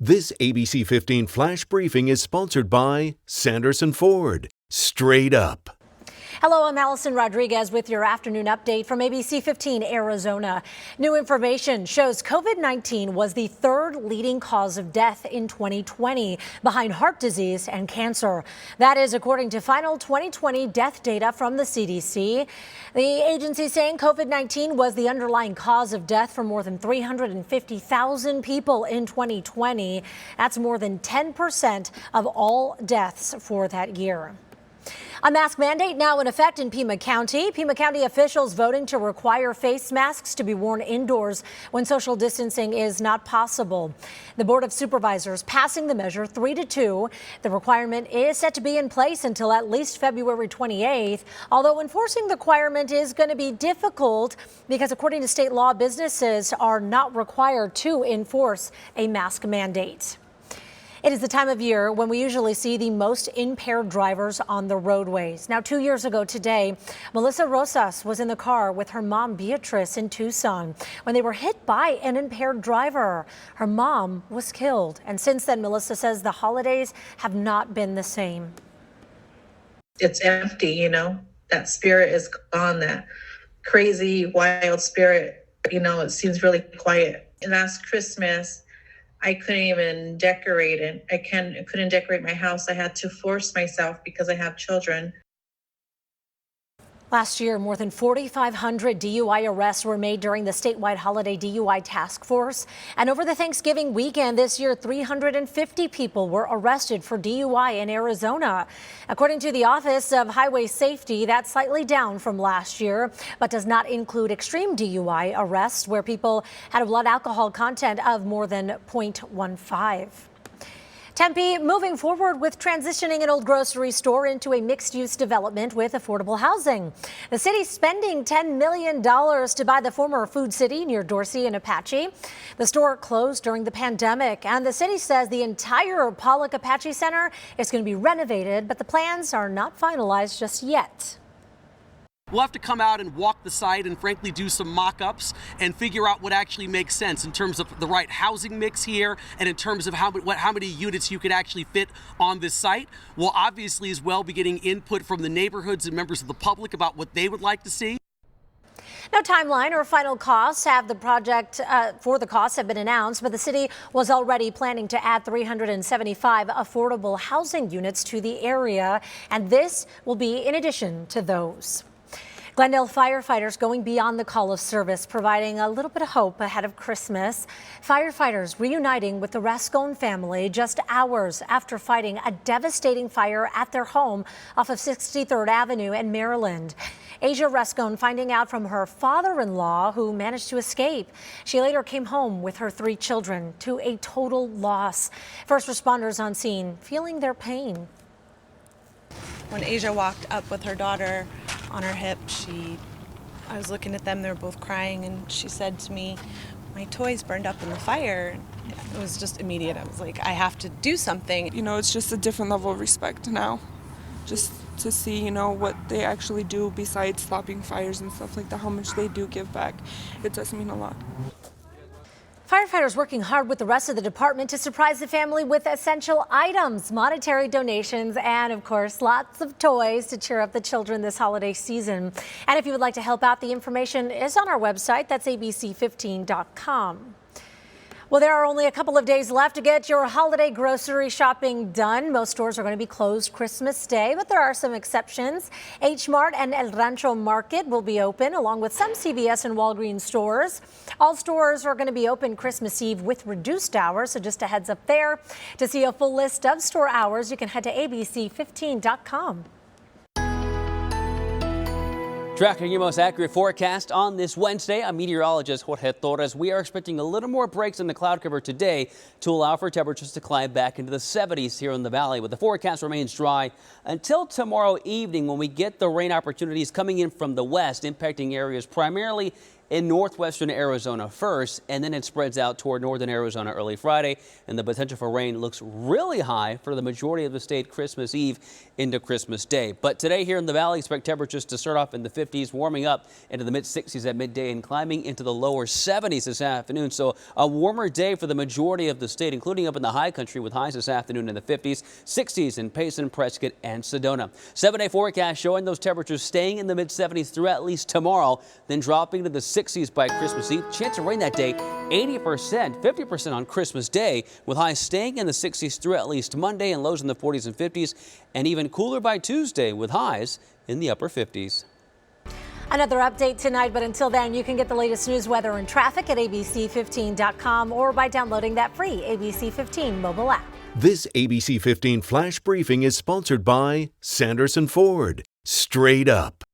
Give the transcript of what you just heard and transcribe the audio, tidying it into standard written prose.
This ABC 15 Flash Briefing is sponsored by Sanderson Ford. Straight up. Hello, I'm Allison Rodriguez with your afternoon update from ABC15 Arizona. New information shows COVID-19 was the third leading cause of death in 2020, behind heart disease and cancer. That is according to final 2020 death data from the CDC. The agency saying COVID-19 was the underlying cause of death for more than 350,000 people in 2020. That's more than 10% of all deaths for that year. A mask mandate now in effect in Pima County. Pima County officials voting to require face masks to be worn indoors when social distancing is not possible. The Board of Supervisors passing the measure 3-2. The requirement is set to be in place until at least February 28th, although enforcing the requirement is going to be difficult because according to state law, businesses are not required to enforce a mask mandate. It is the time of year when we usually see the most impaired drivers on the roadways. Now, 2 years ago today, Melissa Rosas was in the car with her mom, Beatrice, in Tucson when they were hit by an impaired driver. Her mom was killed. And since then, Melissa says the holidays have not been the same. It's empty, you know, that spirit is gone, that crazy, wild spirit, you know, it seems really quiet. And last Christmas, I couldn't even decorate it. I couldn't decorate my house. I had to force myself because I have children. Last year, more than 4,500 DUI arrests were made during the statewide holiday DUI task force. And over the Thanksgiving weekend this year, 350 people were arrested for DUI in Arizona. According to the Office of Highway Safety, that's slightly down from last year, but does not include extreme DUI arrests where people had a blood alcohol content of more than 0.15. Tempe moving forward with transitioning an old grocery store into a mixed-use development with affordable housing. The city's spending $10 million to buy the former Food City near Dorsey and Apache. The store closed during the pandemic, and the city says the entire Pollock Apache Center is going to be renovated, but the plans are not finalized just yet. We'll have to come out and walk the site and frankly do some mock-ups and figure out what actually makes sense in terms of the right housing mix here and in terms of how many units you could actually fit on this site. We'll obviously as well be getting input from the neighborhoods and members of the public about what they would like to see. No timeline or final costs have the project for the costs have been announced, but the city was already planning to add 375 affordable housing units to the area, and this will be in addition to those. Glendale firefighters going beyond the call of service, providing a little bit of hope ahead of Christmas. Firefighters reuniting with the Rascone family just hours after fighting a devastating fire at their home off of 63rd Avenue in Maryland. Asia Rascone finding out from her father-in-law, who managed to escape. She later came home with her 3 children to a total loss. First responders on scene feeling their pain. When Asia walked up with her daughter on her hip, I was looking at them, they were both crying, and she said to me, "My toys burned up in the fire." It was just immediate. I was like, I have to do something. You know, it's just a different level of respect now. Just to see, you know, what they actually do besides stopping fires and stuff like that, how much they do give back. It does mean a lot. Firefighters working hard with the rest of the department to surprise the family with essential items, monetary donations, and of course, lots of toys to cheer up the children this holiday season. And if you would like to help out, the information is on our website. That's ABC15.com. Well, there are only a couple of days left to get your holiday grocery shopping done. Most stores are going to be closed Christmas Day, but there are some exceptions. H Mart and El Rancho Market will be open, along with some CVS and Walgreens stores. All stores are going to be open Christmas Eve with reduced hours, so just a heads up there. To see a full list of store hours, you can head to ABC15.com. Tracking your most accurate forecast on this Wednesday, I'm meteorologist Jorge Torres. We are expecting a little more breaks in the cloud cover today to allow for temperatures to climb back into the 70s here in the valley, but the forecast remains dry until tomorrow evening when we get the rain opportunities coming in from the west, impacting areas primarily in northwestern Arizona first, and then it spreads out toward northern Arizona early Friday, and the potential for rain looks really high for the majority of the state Christmas Eve into Christmas Day. But today here in the valley, expect temperatures to start off in the 50s, warming up into the mid-60s at midday and climbing into the lower 70s this afternoon. So a warmer day for the majority of the state, including up in the high country with highs this afternoon in the 50s, 60s in Payson, Prescott, and Sedona. 7-day forecast showing those temperatures staying in the mid-70s through at least tomorrow, then dropping to the 60s by Christmas Eve. Chance of rain that day, 80%, 50% on Christmas Day, with highs staying in the 60s through at least Monday and lows in the 40s and 50s, and even cooler by Tuesday with highs in the upper 50s. Another update tonight, but until then, you can get the latest news, weather, and traffic at ABC15.com or by downloading that free ABC15 mobile app. This ABC 15 Flash Briefing is sponsored by Sanderson Ford. Straight up.